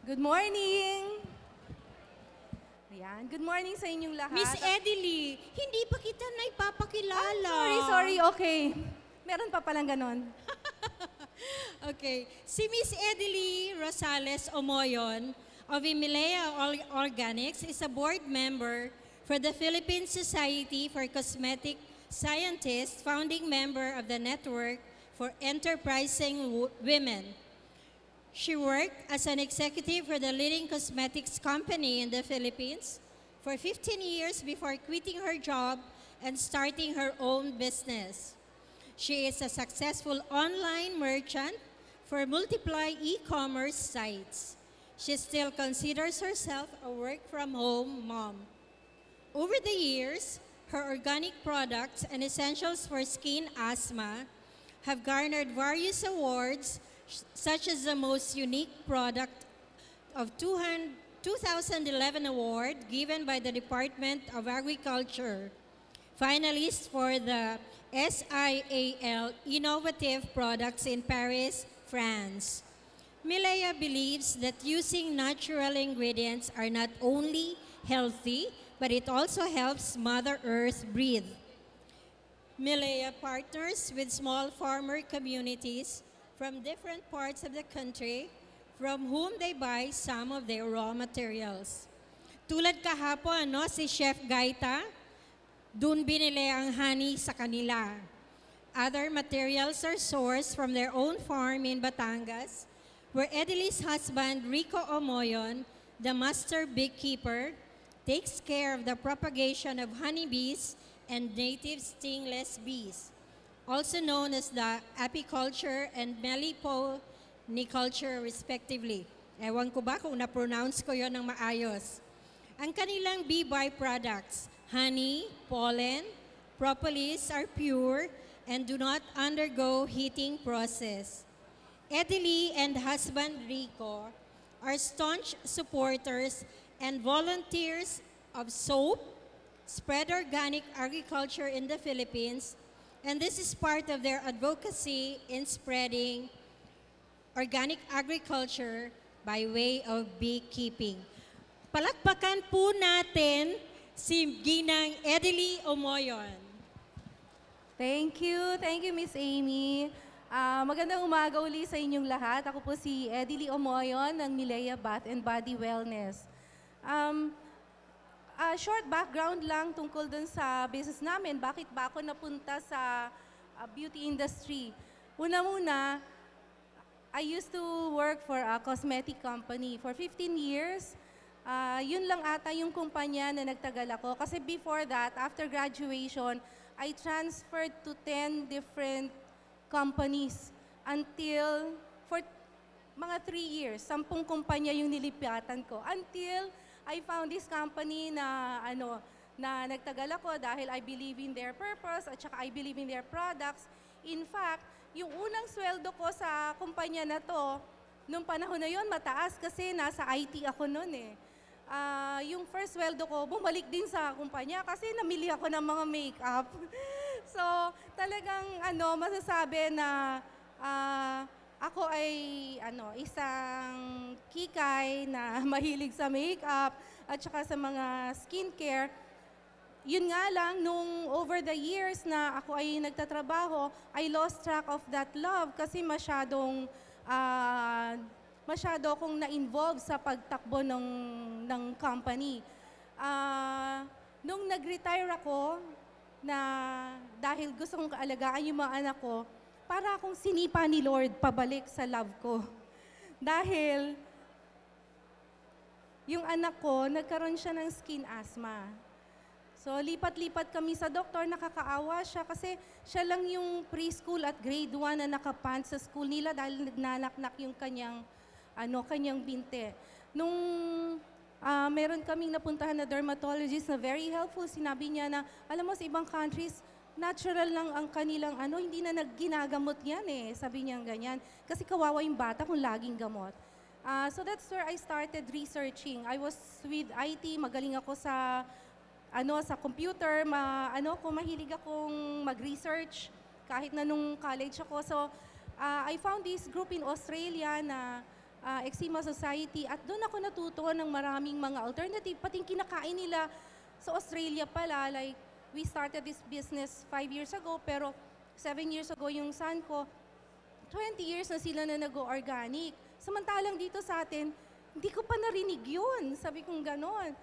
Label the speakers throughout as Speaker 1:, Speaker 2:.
Speaker 1: Good morning! Ayan, good morning sa inyong lahat.
Speaker 2: Miss Edily, hindi pa kita na ipapakilala.
Speaker 1: Sorry, okay. Meron pa palang ganon.
Speaker 2: Okay. Si Miss Edily Rosales Omoyon of Himalaya Organics is a board member for the Philippine Society for Cosmetic Scientists, founding member of the Network for Enterprising Women. She worked as an executive for the leading cosmetics company in the Philippines for 15 years before quitting her job and starting her own business. She is a successful online merchant for multiple e-commerce sites. She still considers herself a work-from-home mom. Over the years, her organic products and essentials for skin asthma have garnered various awards, such as the most unique product of 2011 award given by the Department of Agriculture, finalist for the SIAL Innovative Products in Paris, France. Milea believes that using natural ingredients are not only healthy, but it also helps Mother Earth breathe. Milea partners with small farmer communities from different parts of the country from whom they buy some of their raw materials. Tulad kahapon, si Chef Gaita, dun binili ang honey sa kanila. Other materials are sourced from their own farm in Batangas, where Edily's husband, Rico Omoyon, the master beekeeper, takes care of the propagation of honeybees and native stingless bees, also known as the apiculture and meliponiculture respectively. Ewan ko ba kung na-pronounce ko yon ng maayos. Ang kanilang bee byproducts, honey, pollen, propolis are pure and do not undergo heating process. Edily and husband Rico are staunch supporters and volunteers of SOAP, Spread Organic Agriculture in the Philippines, and this is part of their advocacy in spreading organic agriculture by way of beekeeping. Palakpakan po natin si Ginang Edily Omoyon.
Speaker 1: Thank you Miss Amy. Magandang umaga uli sa inyong lahat. Ako po si Edily Omoyon ng Milea Bath and Body Wellness. Short background lang tungkol dun sa business namin. Bakit ba ako napunta sa beauty industry? Una-muna, I used to work for a cosmetic company for 15 years. Yun lang ata yung kumpanya na nagtagal ako. Kasi before that, after graduation, I transferred to 10 different companies until for mga 3 years, 10 kumpanya yung nilipatan ko. Until I found this company na na nagtagal ako dahil I believe in their purpose at saka I believe in their products. In fact, yung unang sweldo ko sa kumpanya na to, nung panahon na yon mataas kasi nasa IT ako noon eh. Yung first sweldo ko, bumalik din sa kumpanya kasi namili ako ng mga makeup. So, talagang masasabi na ako ay isang kikay na mahilig sa makeup at saka sa mga skincare. Yun nga lang, nung over the years na ako ay nagtatrabaho, I lost track of that love kasi masyado akong na-involve sa pagtakbo ng company. Nung nag-retire ako, na dahil gusto kong kaalagaan yung mga anak ko, para akong sinipa ni Lord pabalik sa love ko. Dahil yung anak ko, nagkaroon siya ng skin asthma. So, lipat-lipat kami sa doktor, nakakaawa siya kasi siya lang yung preschool at grade 1 na nakapants sa school nila dahil nagnanaknak yung kanyang binte. Nung meron kaming napuntahan na dermatologist na very helpful, sinabi niya na, alam mo sa ibang countries, natural lang ang kanilang hindi na nagginagamot yan eh. Sabi niya ganyan. Kasi kawawa yung bata kung laging gamot. So that's where I started researching. I was with IT, magaling ako sa computer, mahilig akong mag-research kahit na nung college ako. So I found this group in Australia na Eczema Society at doon ako natuto ng maraming mga alternative, pati yung kinakain nila sa Australia pala. Like, we started this business 5 years ago, pero 7 years ago yung son ko, 20 years na sila na nag-organic. Samantalang dito sa atin, hindi ko pa narinig yun. Sabi kong ganon.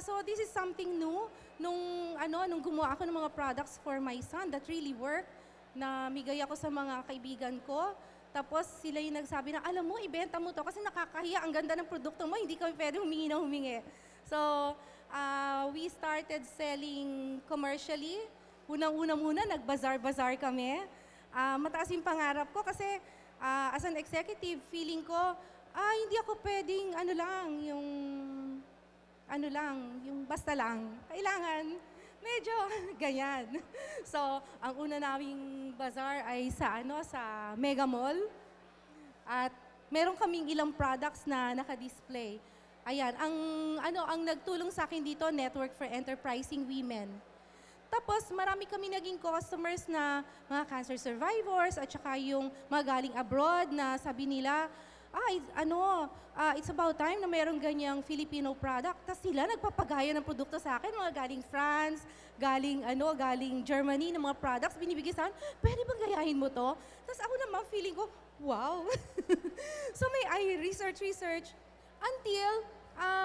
Speaker 1: So this is something new. Nung gumawa ako ng mga products for my son that really worked, na migay ako sa mga kaibigan ko. Tapos sila yung nagsabi na, alam mo, ibenta mo to kasi nakakahiya, ang ganda ng produkto mo, hindi kami pwede humingi na humingi. So, we started selling commercially. Unang-una muna, nag-bazar-bazar kami. Mataas yung pangarap ko kasi as an executive, feeling ko, hindi ako pwedeng yung basta lang. Kailangan, medyo ganyan. So, ang una naming bazaar ay sa Mega Mall. At meron kaming ilang products na naka-display. Ayan, ang nagtulong sa akin dito, Network for Enterprising Women. Tapos, marami kami naging customers na mga cancer survivors at saka yung mga galing abroad na sabi nila, it's about time na mayroong ganyang Filipino product. Tapos sila nagpapagaya ng produkto sa akin, mga galing France, galing Germany ng mga products, binibigay sa akin, pwede bang gayahin mo to? Tapos ako naman feeling ko, wow. So I research, until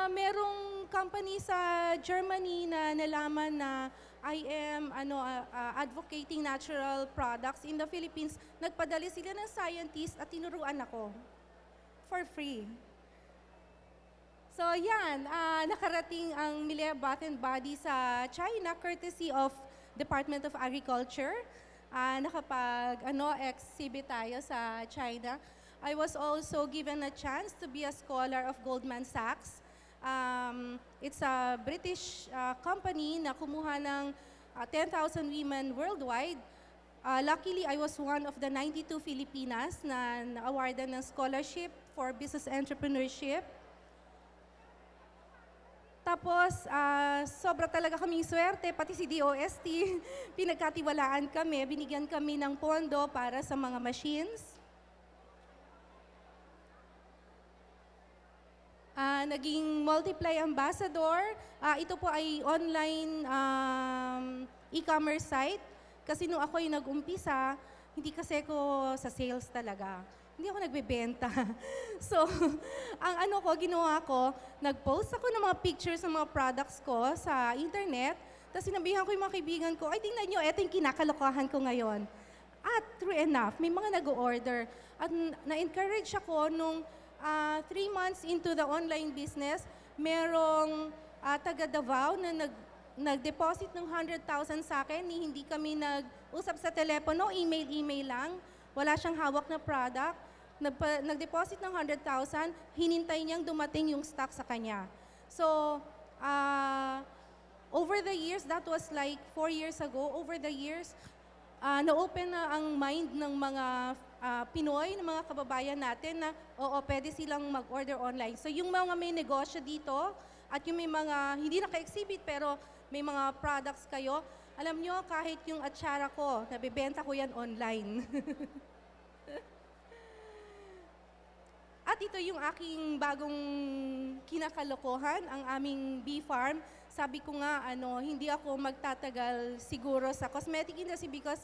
Speaker 1: merong company sa Germany na nalaman na I am advocating natural products in the Philippines. Nagpadali sila ng scientist at tinuruan ako for free. So yan, nakarating ang Milea Bath and Body sa China courtesy of Department of Agriculture. Exhibit tayo sa China. I was also given a chance to be a scholar of Goldman Sachs. It's a British company na kumuha ng 10,000 women worldwide. Luckily, I was one of the 92 Filipinas na na-awardan ng scholarship for business entrepreneurship. Tapos, sobra talaga kaming swerte, pati si DOST, pinagkatiwalaan kami, binigyan kami ng pondo para sa mga machines. Naging Multiply Ambassador. Ito po ay online e-commerce site. Kasi nung ako yung nag-umpisa, hindi kasi ako sa sales talaga. Hindi ako nagbebenta. So, ginawa ko, nag-post ako ng mga pictures ng mga products ko sa internet, tapos sinabihan ko yung mga kaibigan ko, ay tingnan nyo, eto yung kinakalokohan ko ngayon. At true enough, may mga nag-order. At na-encourage ako nung 3 months into the online business, merong taga Davao na nag-deposit ng 100,000 sa akin, hindi kami nag-usap sa telepono, email lang. Wala siyang hawak na product. Nag-deposit ng 100,000, hinintay niyang dumating yung stock sa kanya. So, over the years, that was like 4 years ago, over the years, na-open na ang mind ng mga Pinoy, ng mga kababayan natin na, pwede silang mag-order online. So, yung mga may negosyo dito, at yung may mga, hindi naka-exhibit, pero may mga products kayo, alam nyo, kahit yung atsara ko, nabibenta ko yan online. At ito yung aking bagong kinakalokohan, ang aming bee farm. Sabi ko nga, hindi ako magtatagal siguro sa cosmetic industry because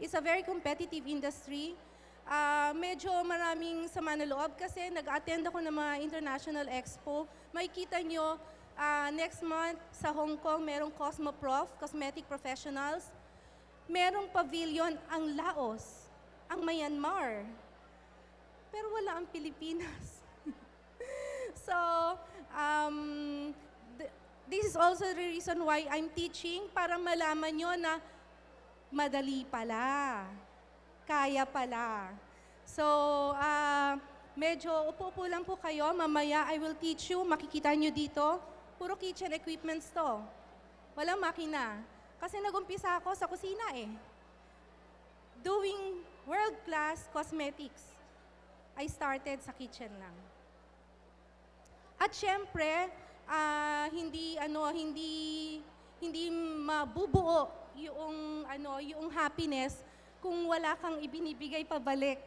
Speaker 1: it's a very competitive industry. Medyo maraming sama na loob kasi nag-attend ako ng mga international expo. Makikita nyo, next month sa Hong Kong, merong Cosmoprof, Cosmetic Professionals. Merong pavilion ang Laos, ang Myanmar. Pero wala ang Pilipinas. So, this is also the reason why I'm teaching para malaman nyo na madali pala, kaya pala. So, medyo upo-upo lang po kayo. Mamaya, I will teach you. Makikita nyo dito, puro kitchen equipments to. Walang makina. Kasi nag-umpisa ako sa kusina doing world-class cosmetics. I started sa kitchen lang. At syempre, hindi mabubuo yung happiness kung wala kang ibinibigay pabalik.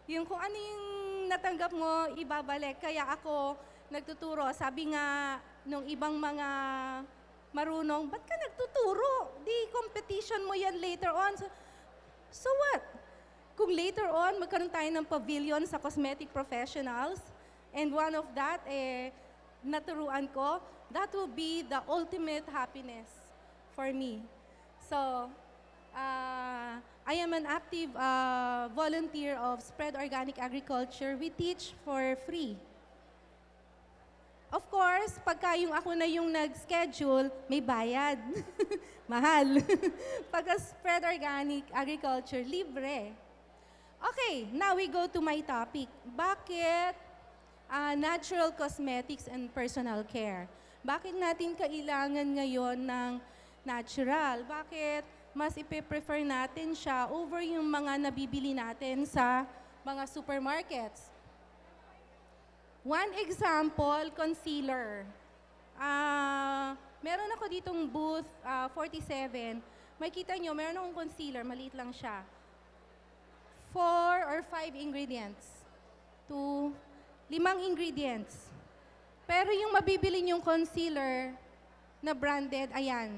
Speaker 1: Yung kung ano yung natanggap mo, ibabalik. Kaya ako nagtuturo. Sabi nga nung ibang mga marunong, ba't ka nagtuturo? Di competition mo yan later on. So what? Kung later on, magkaroon tayo ng pavilion sa cosmetic professionals, and one of that, naturuan ko, that will be the ultimate happiness for me. So, I am an active volunteer of Spread Organic Agriculture. We teach for free. Of course, pagka yung ako na yung nag-schedule, may bayad. Mahal. Pagka Spread Organic Agriculture, libre. Okay, now we go to my topic. Bakit natural cosmetics and personal care? Bakit natin kailangan ngayon ng natural? Bakit mas ipe-prefer natin siya over yung mga nabibili natin sa mga supermarkets? One example, concealer. Meron ako ditong booth 47. May kita nyo, meron akong concealer, maliit lang siya. 4 or 5 ingredients. 5 ingredients. Pero yung mabibili nyong concealer na branded, ayan.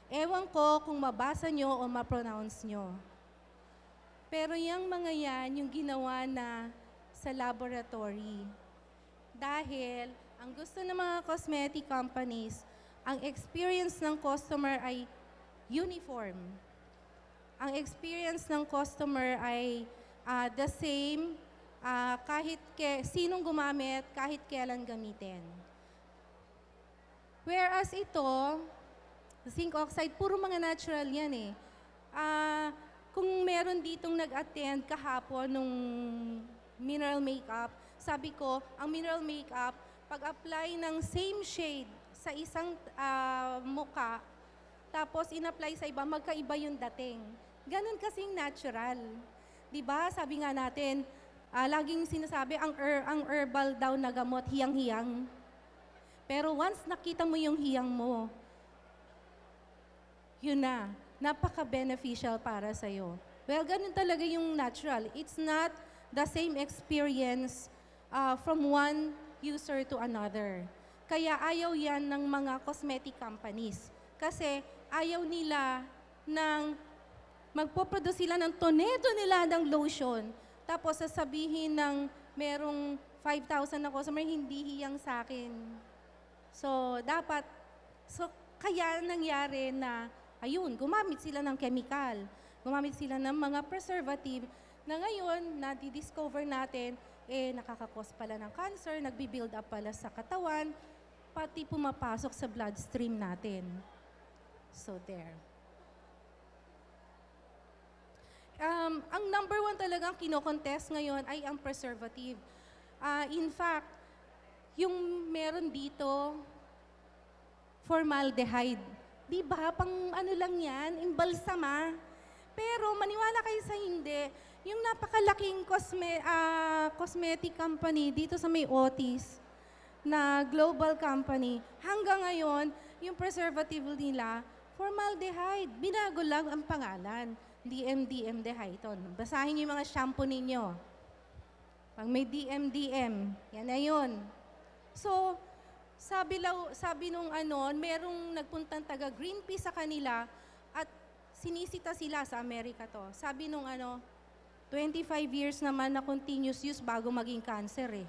Speaker 1: Ewan ko kung mabasa nyo o ma-pronounce nyo. Pero yung mga yan, yung ginawa na sa laboratory. Dahil ang gusto ng mga cosmetic companies, ang experience ng customer ay uniform. Ang experience ng customer ay the same, kahit sinong gumamit, kahit kailan gamitin. Whereas ito, zinc oxide, puro mga natural yan eh. Kung meron ditong nag-attend kahapon nung mineral makeup, sabi ko, ang mineral makeup, pag-apply ng same shade sa isang muka, tapos in-apply sa iba, magkaiba yung dating. Ganun kasing natural. Diba? Sabi nga natin, laging sinasabi, ang herbal daw na gamot, hiyang-hiyang. Pero once nakita mo yung hiyang mo, yun na, napaka-beneficial para sa'yo. Well, ganun talaga yung natural. It's not the same experience from one user to another. Kaya ayaw yan ng mga cosmetic companies. Kasi ayaw nila ng magpoproduce sila ng tonelang lotion, tapos sasabihin ng merong 5,000 na customer, hindi hiyang sa akin. So, kaya nangyari na, ayun, gumamit sila ng chemical, gumamit sila ng mga preservative, na ngayon, na-discover natin, nakakakos pala ng cancer, nagbi-build up pala sa katawan, pati pumapasok sa bloodstream natin. So, there. Ang number one talagang kino-contest ngayon ay ang preservative. In fact, yung meron dito, formaldehyde. Di ba? Pang ano lang yan, imbalsama. Pero maniwala kayo sa hindi, yung napakalaking cosmetic company dito sa may Otis, na global company, hanggang ngayon, yung preservative nila, formaldehyde. Binago lang ang pangalan. DMDM Dehydron. Basahin niyo yung mga shampoo ninyo. Pag may DMDM, yan na yun. So, sabi nung merong nagpuntang taga Greenpeace sa kanila at sinisita sila sa Amerika to. Sabi nung 25 years naman na continuous use bago maging cancer eh.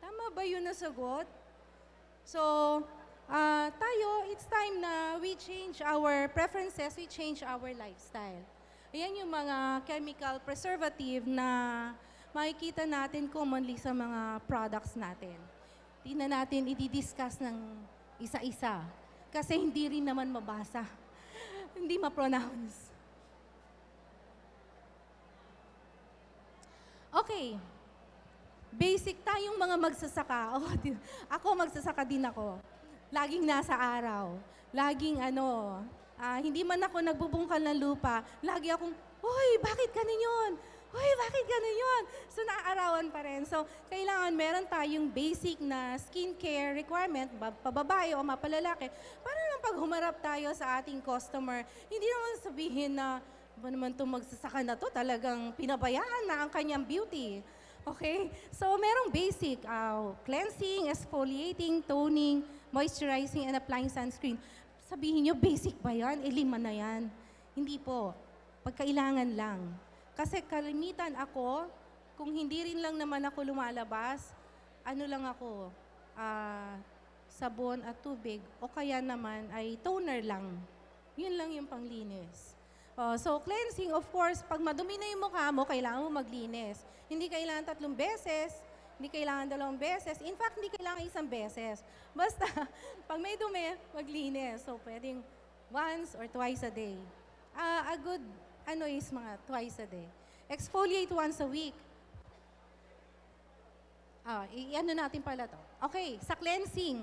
Speaker 1: Tama ba yun na sagot? So, tayo, it's time na we change our preferences, we change our lifestyle. Ayan yung mga chemical preservative na makikita natin commonly sa mga products natin. Tingnan natin, i-discuss ng isa-isa. Kasi hindi rin naman mabasa. Hindi ma-pronounce. Okay. Basic tayong mga magsasaka. Ako magsasaka din ako. Laging nasa araw. Laging hindi man ako nagbubungkal ng lupa, lagi akong, hoy, bakit ganun yun? Hoy, bakit ganun yun? So, naaarawan pa rin. So, kailangan meron tayong basic na skincare requirement, pababae o mapalalaki, para naman pag humarap tayo sa ating customer, hindi naman sabihin na, ba naman itong magsasaka na to, talagang pinabayaan na ang kanyang beauty. Okay? So, merong basic, cleansing, exfoliating, toning, moisturizing, and applying sunscreen. Sabihin nyo, basic ba yan? 5 na yan. Hindi po. Pagkailangan lang. Kasi kalimitan ako, kung hindi rin lang naman ako lumalabas, ano lang ako, sabon at tubig, o kaya naman ay toner lang. Yun lang yung panglinis. So, cleansing, of course, pag madumi na yung mukha mo, kailangan mo maglinis. Hindi kailangan 3 beses, hindi kailangan 2 beses. In fact, hindi kailangan 1 beses. Basta, pag may dumi, maglinis. So, pwedeng once or twice a day. A good, is mga twice a day. Exfoliate once a week. I-ano natin pala to. Okay, sa cleansing.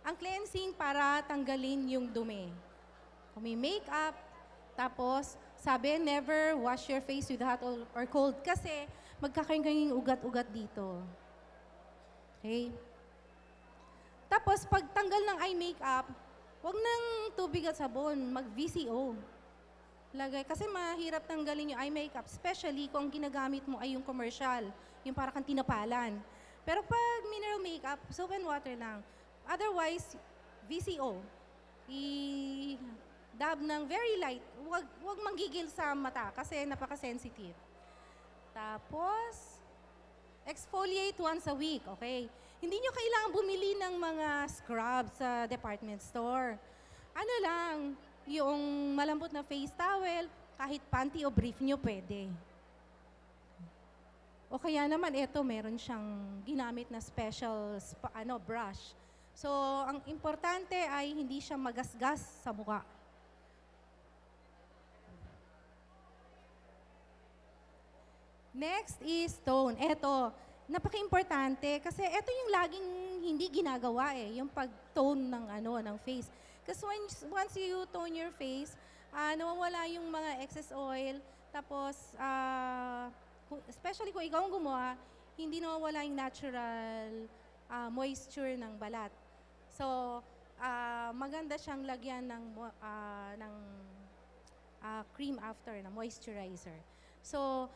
Speaker 1: Ang cleansing para tanggalin yung dumi. Kung may makeup, tapos sabi, never wash your face with hot or cold kasi magkakaroon yung ugat-ugat dito. Okay? Tapos, pag tanggal ng eye makeup, huwag ng tubig at sabon, mag-VCO. Lagay, kasi mahirap tanggalin yung eye makeup, especially kung ang ginagamit mo ay yung commercial, yung para kang tinapalan. Pero pag mineral makeup, soap and water lang. Otherwise, VCO. Dab ng very light. Huwag manggigil sa mata kasi napaka-sensitive. Tapos, exfoliate once a week, okay? Hindi nyo kailangan bumili ng mga scrub sa department store. Ano lang, yung malambot na face towel, kahit panty o brief nyo, pwede. O kaya naman, ito, meron siyang ginamit na special brush. So, ang importante ay hindi siya magasgas sa mukha. Next is tone. Ito, napaka-importante kasi ito yung laging hindi ginagawa yung pag-tone ng face. Kasi once you tone your face, nawawala yung mga excess oil, tapos, especially kung ikaw ang gumawa, hindi nawawala yung natural moisture ng balat. So, maganda siyang lagyan ng cream after, na moisturizer. So,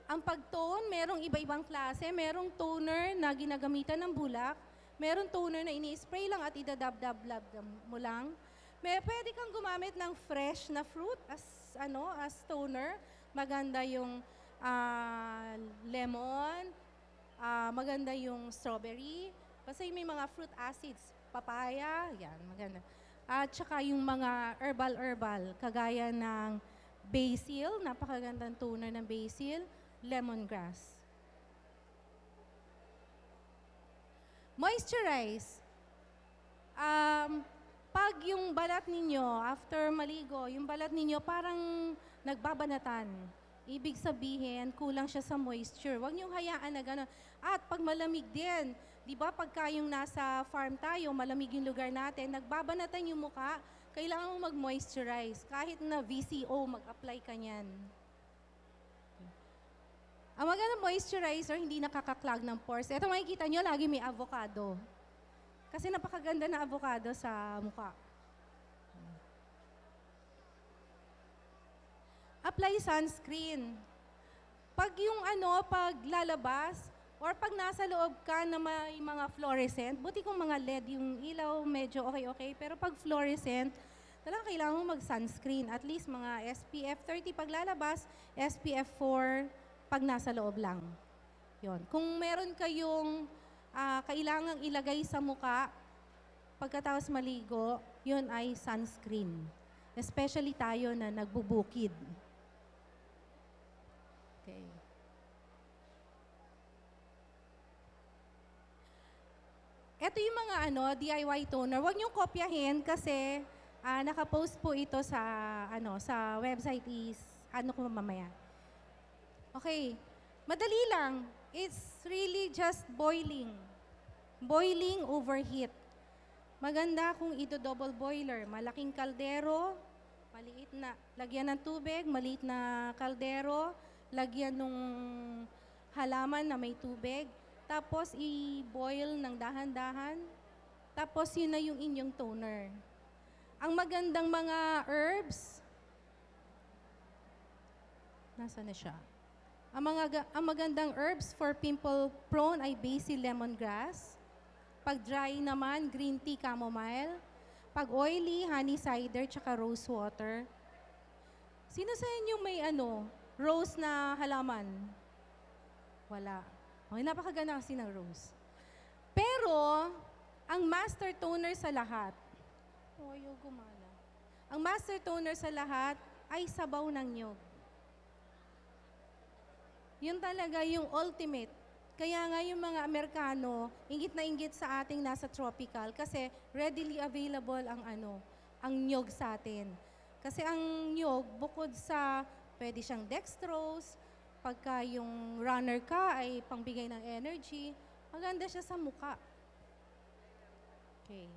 Speaker 1: ang pag-tone, merong iba-ibang klase. Merong toner na ginagamitan ng bulak. Merong toner na ini-spray lang at idadab-dab-lab mo lang. Pwede kang gumamit ng fresh na fruit as toner. Maganda yung lemon, maganda yung strawberry. Kasi may mga fruit acids, papaya, yan, maganda. At saka yung mga herbal, kagaya ng basil, napakagandang toner ng basil, lemongrass. Moisturize. Pag yung balat ninyo, after maligo, yung balat ninyo parang nagbabanatan. Ibig sabihin, kulang siya sa moisture. Huwag niyong hayaan na gano'n. At pag malamig din, di ba pagka yung nasa farm tayo, malamig yung lugar natin, nagbabanatan yung mukha, kailangan mo mag-moisturize. Kahit na VCO, mag-apply ka niyan. Ang maganda moisturizer, hindi nakakaklag ng pores. Ito makikita nyo, lagi may avocado. Kasi napakaganda na avocado sa mukha. Apply sunscreen. Pag yung pag lalabas, or pag nasa loob ka na may mga fluorescent, buti kung mga LED yung ilaw, medyo okay. Pero pag fluorescent, talagang kailangan mo mag-sunscreen. At least mga SPF 30 pag lalabas, SPF 4 pag nasa loob lang. Yon. Kung meron kayong kailangang ilagay sa muka, pagkatapos maligo, yun ay sunscreen. Especially tayo na nagbubukid. Okay. Ito yung mga DIY toner. Huwag niyong kopyahin kasi nakapost po ito sa sa website is ko mamaya. Okay. Madali lang. It's really just boiling. Boiling over heat. Maganda kung ito double boiler. Malaking kaldero, maliit na, lagyan ng tubig, maliit na kaldero, lagyan ng halaman na may tubig, tapos i-boil ng dahan-dahan, tapos yun na yung inyong toner. Ang magandang mga herbs, nasa na siya? Ang magandang herbs for pimple prone ay basil lemongrass. Pag dry naman, green tea chamomile. Pag oily, honey cider, tsaka rose water. Sino sa inyo may rose na halaman? Wala. Okay, napakaganda kasi ng rose. Pero, ang master toner sa lahat, gumana. Ang master toner sa lahat ay sabaw ng niyog. Yun talaga yung ultimate. Kaya nga yung mga Amerikano, inggit na inggit sa ating nasa tropical kasi readily available ang nyog sa atin. Kasi ang nyog, bukod sa pwede siyang dextrose, pagka yung runner ka ay pangbigay ng energy, maganda siya sa muka. Okay.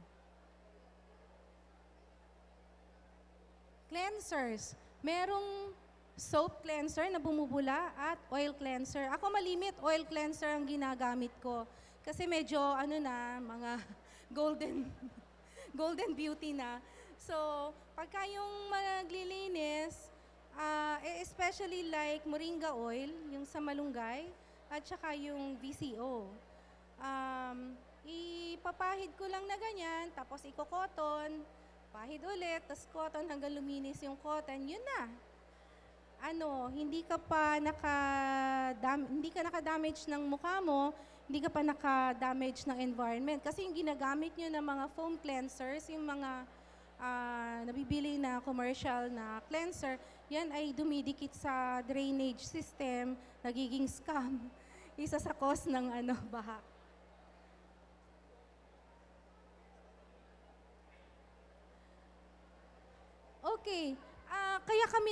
Speaker 1: Cleansers. Merong soap cleanser na bumubula at oil cleanser. Ako malimit, oil cleanser ang ginagamit ko. Kasi medyo, mga golden beauty na. So, pagka yung maglilinis, especially like moringa oil, yung sa malunggay, at saka yung VCO. Ipapahid ko lang na ganyan, tapos iko-cotton, pahid ulit, tapos cotton hanggang luminis yung cotton, yun na. Hindi ka naka-damage ng mukha mo, hindi ka pa naka-damage ng environment. Kasi yung ginagamit nyo ng mga foam cleansers, yung mga nabibili na commercial na cleanser, yan ay dumidikit sa drainage system, nagiging scam. Isa sa cause ng baha. Okay, kaya kami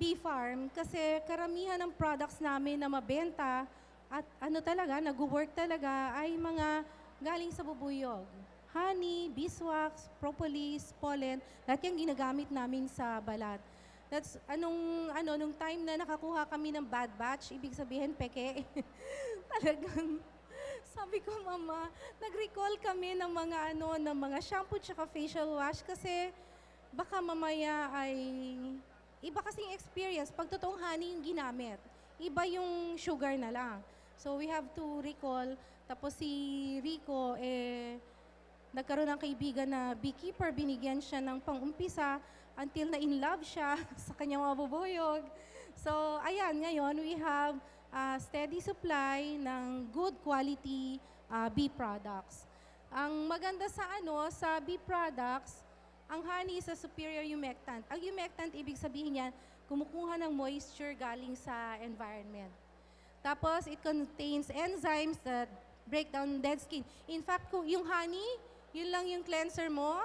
Speaker 1: bee farm kasi karamihan ng products namin na mabenta at nag-work talaga ay mga galing sa bubuyog. Honey, beeswax, propolis, pollen, lahat yung ginagamit namin sa balat. That's nung time na nakakuha kami ng bad batch, ibig sabihin peke. Talagang sabi ko, mama, nag-recall kami ng mga shampoo tsaka facial wash kasi baka mamaya ay iba kasing experience. Pag totoong honey yung ginamit, iba yung sugar na lang. So we have to recall. Tapos si Rico, nagkaroon ng kaibigan na beekeeper, binigyan siya ng pang-umpisa until na in love siya sa kanyang mga bubuyog. So ayan, ngayon we have a steady supply ng good quality bee products. Ang maganda sa bee products, ang honey is a superior humectant. Ang humectant, ibig sabihin yan, kumukuha ng moisture galing sa environment. Tapos, it contains enzymes that break down dead skin. In fact, kung yung honey, yun lang yung cleanser mo,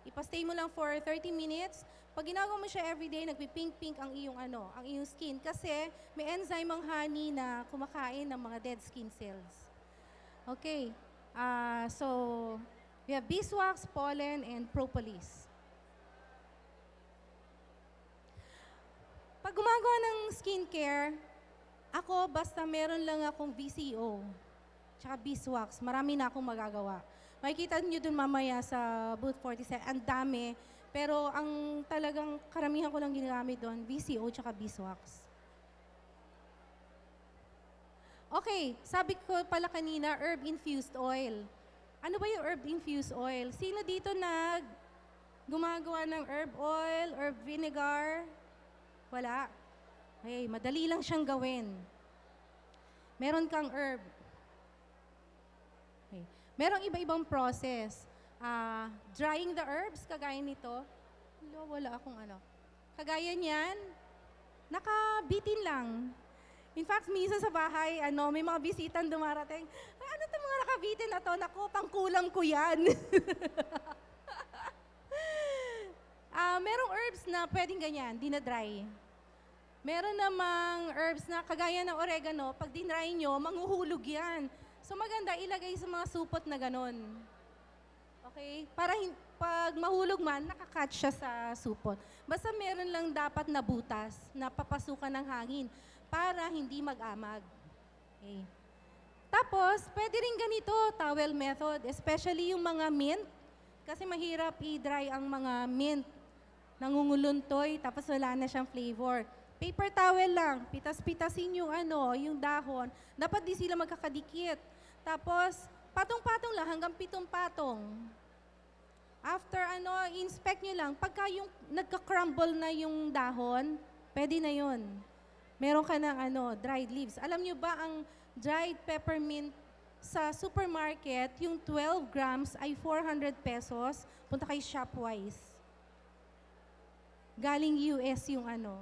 Speaker 1: ipastay mo lang for 30 minutes. Pag ginagawa mo siya everyday, nagpipink-pink ang iyong skin. Kasi may enzyme ang honey na kumakain ng mga dead skin cells. Okay. So, we have beeswax, pollen, and propolis. Pag gumagawa ng skincare, ako basta meron lang akong VCO, tsaka beeswax, marami na akong magagawa. Makikita niyo dun mamaya sa booth 47, ang dami, pero ang talagang karamihan ko lang ginagamit doon, VCO tsaka beeswax. Okay, sabi ko pala kanina, herb-infused oil. Ano ba yung herb-infused oil? Sino dito gumagawa ng herb oil, herb vinegar? Wala. Okay, madali lang siyang gawin. Meron kang herb. Okay. Merong iba-ibang process. Drying the herbs, kagaya nito. Wala akong Kagaya niyan, nakabitin lang. In fact, minsan sa bahay, may mga bisitang dumarating. Ay, ano itong mga nakabitin na to? Naku, pangkulam ko yan. Merong herbs na pwedeng ganyan, dinadry. Meron namang herbs na kagaya ng oregano, pag dinry nyo, manghuhulog yan. So maganda, ilagay sa mga supot na ganon. Okay? Para pag mahulog man, nakakatch siya sa supot. Basta meron lang dapat na butas na papasukan ng hangin para hindi mag-amag. Okay. Tapos, pwede rin ganito, towel method, especially yung mga mint, kasi mahirap i-dry ang mga mint. Nangunguluntoy, tapos wala na siyang flavor. Paper towel lang, pitas-pitasin yung ano, yung dahon. Dapat di sila magkakadikit. Tapos, patong-patong lang hanggang 7 patong. After ano, inspect nyo lang. Pagka yung nagka-crumble na yung dahon, pwede na yun. Meron ka ng ano, dried leaves. Alam nyo ba ang dried peppermint sa supermarket, yung 12 grams ay 400 pesos. Punta kay Shopwise. Galing US yung ano,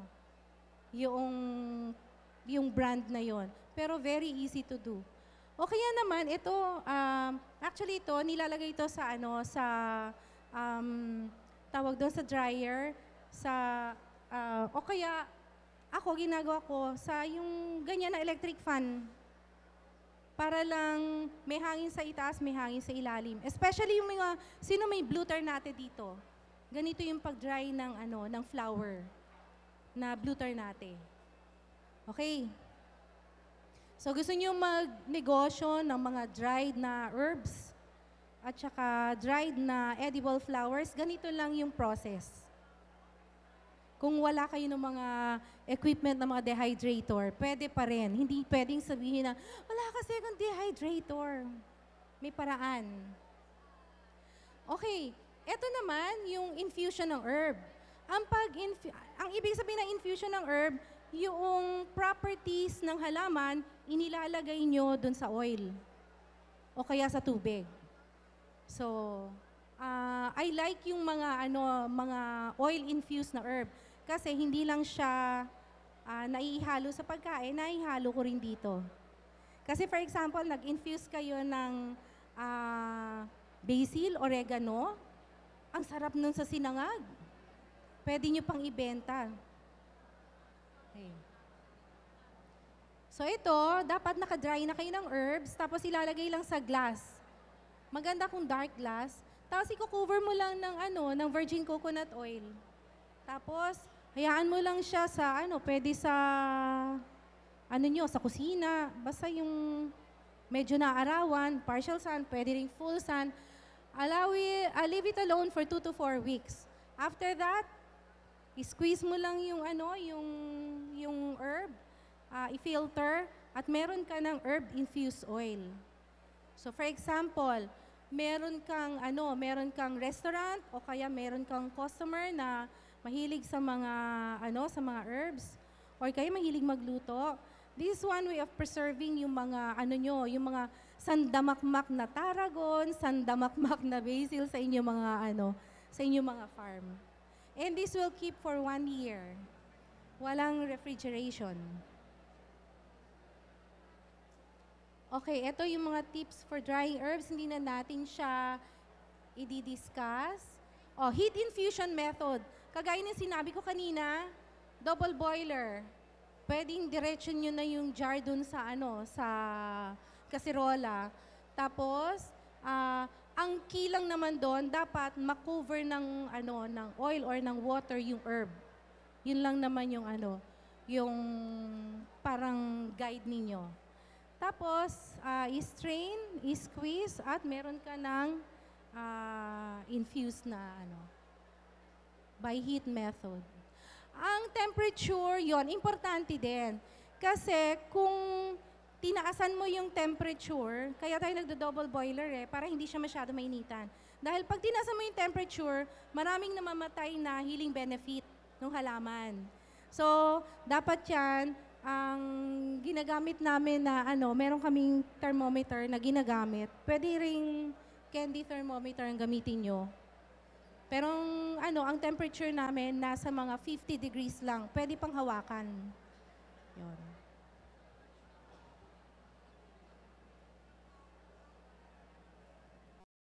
Speaker 1: yung brand na yon. Pero very easy to do. O kaya naman, ito, actually ito, nilalagay ito sa ano, sa, tawag doon sa dryer, sa, o kaya, ako, ginagawa ko sa yung ganyan na electric fan. Para lang may hangin sa itaas, may hangin sa ilalim. Especially yung mga, sino may blue ternate dito? Ganito yung pag-dry ng, ano, ng flower na blue ternate. Okay. So gusto niyo magnegosyo ng mga dried na herbs at saka dried na edible flowers, ganito lang yung process. Kung wala kayo ng mga equipment ng mga dehydrator, pwede pa rin. Hindi pwedeng sabihin na, wala kasi akong dehydrator. May paraan. Okay, eto naman yung infusion ng herb. Ang ibig sabihin ng infusion ng herb, yung properties ng halaman, inilalagay nyo dun sa oil o kaya sa tubig. So, I like yung mga oil-infused na herb kasi hindi lang siya naihalo sa pagkain, naihalo ko rin dito. Kasi for example, nag-infuse kayo ng basil, oregano, ang sarap nun sa sinangag. Pwede nyo pang ibenta. Okay. So ito, dapat naka-dry na kayo ng herbs, tapos ilalagay lang sa glass. Maganda kung dark glass. Tapos i-cover mo lang ng virgin coconut oil. Tapos, hayaan mo lang siya sa pwede sa sa kusina. Basta yung medyo naarawan, partial sun, pwede ring full sun. Leave it alone for 2 to 4 weeks. After that, i-squeeze mo lang yung herb, i-filter, at meron ka ng herb-infused oil. So for example, meron kang restaurant o kaya meron kang customer na mahilig sa mga herbs or kaya mahilig magluto. This is one way of preserving yung mga yung mga sandamakmak na tarragon, sandamakmak na basil sa inyong mga farm. And this will keep for 1 year. Walang refrigeration. Okay, ito yung mga tips for drying herbs. Hindi na natin siya i-discuss. Heat infusion method. Kagaya ng sinabi ko kanina, double boiler. Pwedeng diretso nyo na yung jar dun sa kasirola. Tapos, ang key lang naman doon, dapat makover ng oil or ng water yung herb. Yun lang naman yung parang guide ninyo. Tapos, i-strain, i-squeeze, at meron ka ng infused na by heat method. Ang temperature, yon importante din. Kasi kung tinaasan mo yung temperature, kaya tayo nagdo-double boiler para hindi siya masyado mainitan. Dahil pag tinaasan mo yung temperature, maraming namamatay na healing benefit ng halaman. So, dapat yan, ang ginagamit namin na meron kaming thermometer na ginagamit. Pwede ring candy thermometer ang gamitin nyo. Pero ang temperature namin nasa mga 50 degrees lang. Pwede pang hawakan. Yun.